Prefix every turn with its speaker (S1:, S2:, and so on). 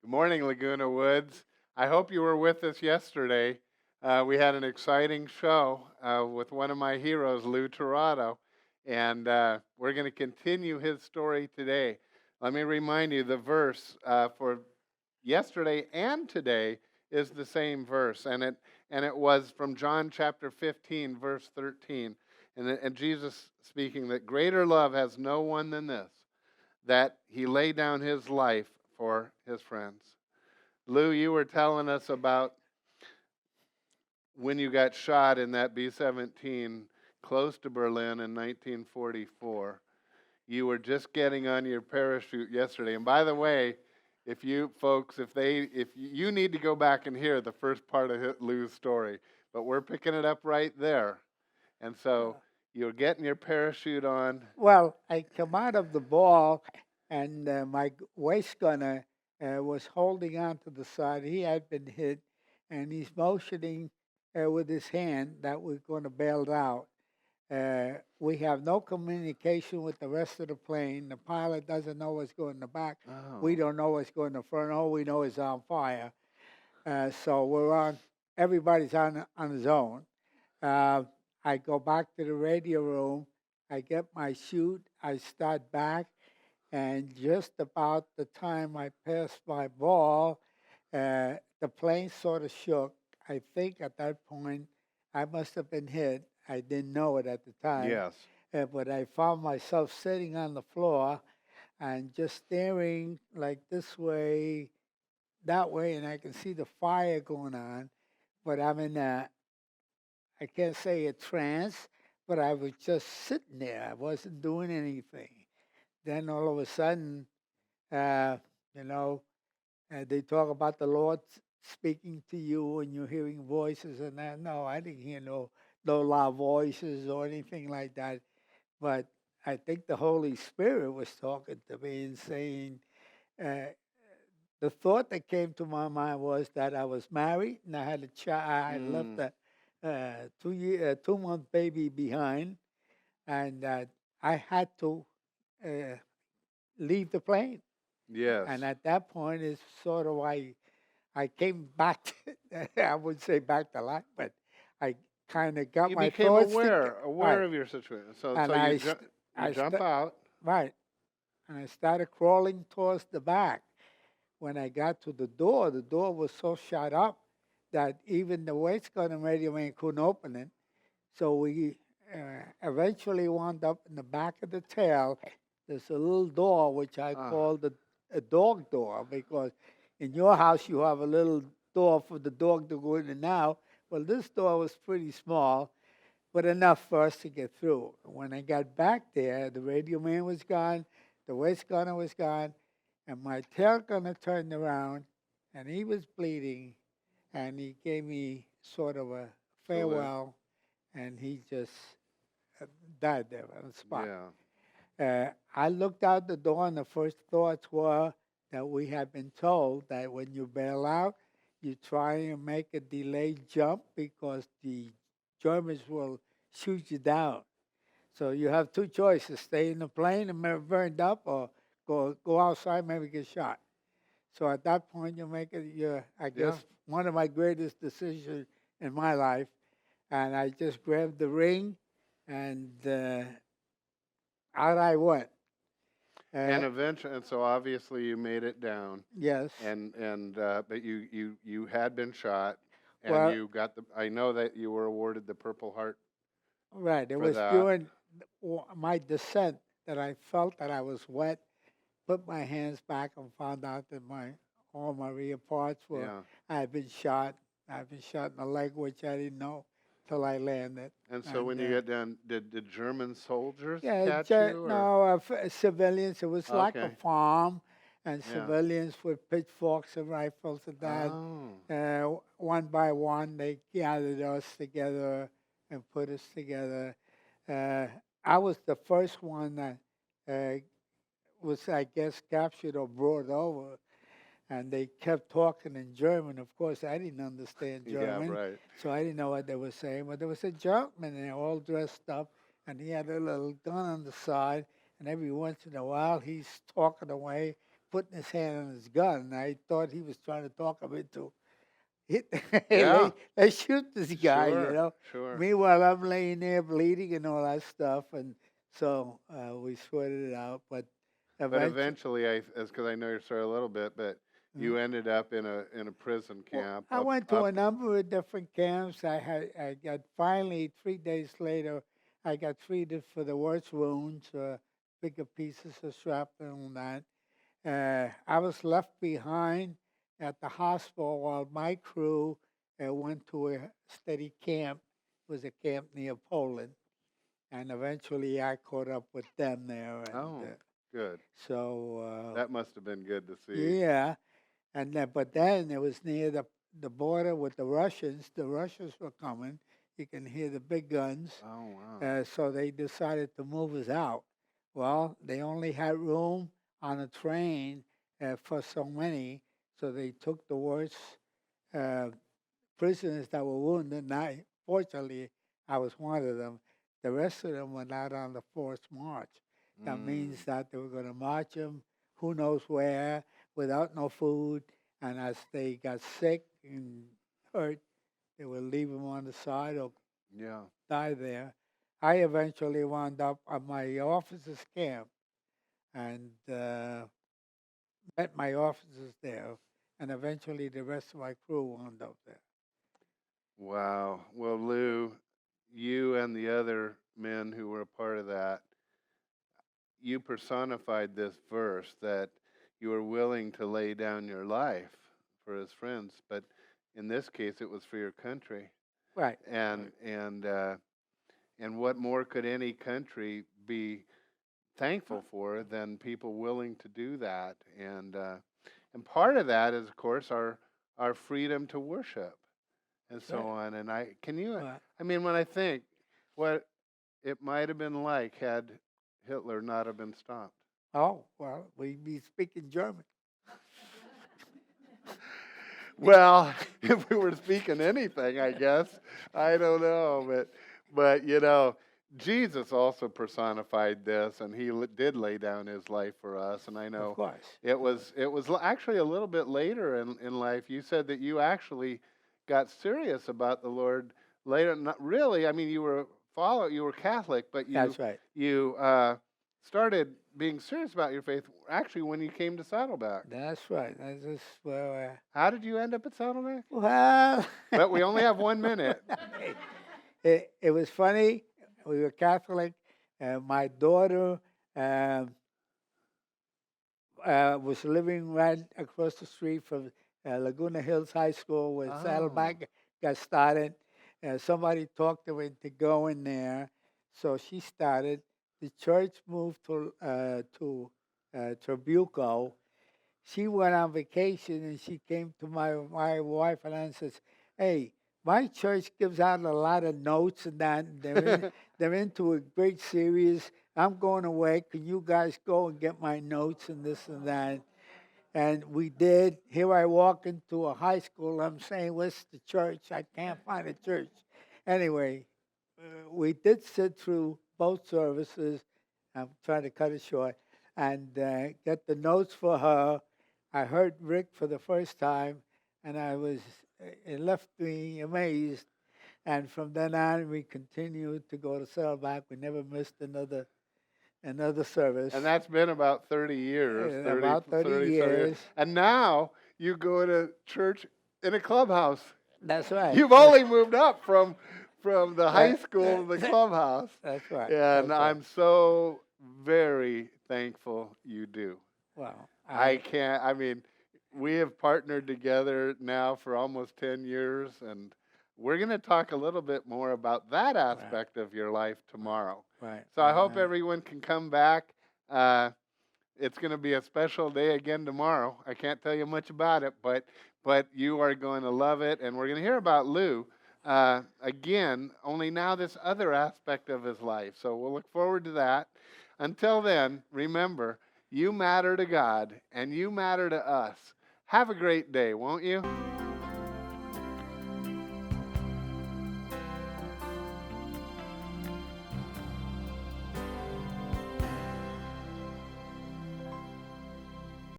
S1: Good morning, Laguna Woods. I hope you were with us yesterday. We had an exciting show with one of my heroes, Lou Tirado, and we're going to continue his story today. Let me remind you the verse for yesterday and today is the same verse, and it was from John chapter 15, verse 13. And Jesus speaking that greater love has no one than this, that he laid down his life for his friends. Lou, you were telling us about when you got shot in that B-17 close to Berlin in 1944. You were just getting on your parachute yesterday. And by the way, if you folks, if you need to go back and hear the first part of Lou's story, but we're picking it up right there. And so you're getting your parachute on.
S2: Well, I come out of the ball, and my waist gunner was holding on to the side. He had been hit, and he's motioning with his hand that we're going to bail out. We have no communication with the rest of the plane. The pilot doesn't know what's going in the back.
S1: Oh.
S2: We don't know what's going in the front. All we know is on fire. So we're on. Everybody's on his own. I go back to the radio room. I get my chute. I start back, and just about the time I passed my ball, the plane sort of shook. I think at that point I must have been hit. I didn't know it at the time.
S1: Yes.
S2: But I found myself sitting on the floor and just staring like this way, that way, and I can see the fire going on. But I'm in I can't say a trance, but I was just sitting there. I wasn't doing anything. Then all of a sudden, uh, you know, they talk about the Lord speaking to you and you're hearing voices and that. No, I didn't hear no loud voices or anything like that. But I think the Holy Spirit was talking to me and saying, uh, the thought that came to my mind was that I was married and I had a child. I had left a 2-month baby behind, and I had to uh, leave the plane.
S1: Yes.
S2: And at that point, it's sort of I came back. I wouldn't say back to life, but I kind of got
S1: you
S2: my
S1: became
S2: thoughts
S1: aware
S2: right.
S1: of your situation. So
S2: And
S1: you jump out.
S2: right, and I started crawling towards the back. When I got to the door was so shut up that even the waist gun and radio man couldn't open it. So we eventually wound up in the back of the tail. There's a little door which I call a dog door, because in your house you have a little door for the dog to go in and out. Well, this door was pretty small, but enough for us to get through. When I got back there, the radio man was gone, the waist gunner was gone, and my tail gunner turned around, and he was bleeding, and he gave me sort of a farewell, and he just died there on the spot.
S1: Yeah.
S2: I looked out the door, and the first thoughts were that we had been told that when you bail out, you try and make a delayed jump because the Germans will shoot you down. So you have two choices: stay in the plane and be burned up, or go outside, maybe get shot. So at that point, you make it. I guess one of my greatest decisions in my life, and I just grabbed the ring, and out I went.
S1: And eventually, and so obviously you made it down.
S2: Yes.
S1: And but you had been shot, and
S2: Well,
S1: you got the. I know that you were awarded the Purple Heart.
S2: right. It
S1: for
S2: was
S1: that.
S2: during my descent that I felt that I was wet. Put my hands back and found out that all my rear parts were.
S1: Yeah.
S2: I had been shot. I'd been shot in the leg, which I didn't know till I landed.
S1: And so when you get down, did German soldiers
S2: Yeah,
S1: catch you? Or?
S2: no, civilians. It was like a
S1: Okay.
S2: farm, and
S1: Yeah.
S2: civilians with pitchforks and rifles and that. One by one, they gathered us together and put us together. I was the first one that was, I guess, captured or brought over, and they kept talking in German. Of course, I didn't understand German,
S1: Yeah, right.
S2: so I didn't know what they were saying. But there was a German there, all dressed up, and he had a little gun on the side. And every once in a while, he's talking away putting his hand on his gun. And I thought he was trying to talk him into hit. Hey,
S1: Yeah.
S2: let's shoot this guy.
S1: Sure. Sure.
S2: Meanwhile, I'm laying there bleeding and all that stuff, and so we sweated it out. But
S1: But
S2: eventually,
S1: eventually, because I know your story a little bit, but you ended up in a prison
S2: well,
S1: camp
S2: I
S1: up
S2: went to a number of different camps. I got finally 3 days later, I got treated for the worst wounds, bigger pieces of shrapnel and that. I was left behind at the hospital while my crew went to a steady camp. It was a camp near Poland, and eventually I caught up with them there, and
S1: Oh, good.
S2: so
S1: That must have been good to see.
S2: yeah. And then, but then it was near the border with the Russians. The Russians were coming. You can hear the big guns.
S1: Oh, wow.
S2: So they decided to move us out. Well, they only had room on a train for so many, so they took the worst uh, prisoners that were wounded. And fortunately, I was one of them. The rest of them went out on the forced march. That means that they were going to march them who knows where without no food. And as they got sick and hurt, they would leave them on the side or
S1: Yeah.
S2: die there. I eventually wound up at my officer's camp and met my officers there. And eventually the rest of my crew wound up there.
S1: Wow. Well, Lou, you and the other men who were a part of that, you personified this verse that you were willing to lay down your life for his friends, but in this case, it was for your country.
S2: Right.
S1: And and what more could any country be thankful for than people willing to do that? And part of that is, of course, our freedom to worship and so
S2: Right.
S1: on. And can you?
S2: Right.
S1: I mean, when I think what it might have been like had Hitler not have been stopped.
S2: Oh, well, we'd be speaking German.
S1: Well, if we were speaking anything, I guess I don't know, but Jesus also personified this, and he did lay down his life for us. And I
S2: Of
S1: know
S2: course.
S1: it was actually a little bit later in life. You said that you actually got serious about the Lord later. Not really. I mean, you were Catholic, but
S2: That's right.
S1: you started being serious about your faith actually when you came to Saddleback.
S2: That's right. That's just where
S1: How did you end up at Saddleback?
S2: well,
S1: But we only have 1 minute.
S2: it was funny. We were Catholic. My daughter was living right across the street from Laguna Hills High School where
S1: Oh.
S2: Saddleback got started. Somebody talked her into going there, so she started. The church moved to Trabuco. She went on vacation and she came to my wife and I and says, "Hey, my church gives out a lot of notes and that. And they're into a great series. I'm going away. Can you guys go and get my notes and this and that?" And we did. Here I walk into a high school. I'm saying, "Where's the church? I can't find a church." Anyway, we did sit through both services. I'm trying to cut it short and get the notes for her. I heard Rick for the first time, and it left me amazed. And from then on, we continued to go to Saddleback. We never missed another service.
S1: And that's been about 30 years.
S2: About 30 years.
S1: And now you go to church in a clubhouse.
S2: That's right.
S1: You've only moved up from the high school to the clubhouse.
S2: That's right.
S1: And
S2: That's
S1: I'm so very thankful you do.
S2: Well,
S1: I mean, we have partnered together now for almost 10 years, and we're going to talk a little bit more about that aspect of your life tomorrow.
S2: Right.
S1: So I hope everyone can come back. It's going to be a special day again tomorrow. I can't tell you much about it, but you are going to love it, and we're going to hear about Lou again, only now this other aspect of his life. So we'll look forward to that. Until then, remember, you matter to God, and you matter to us. Have a great day, won't you?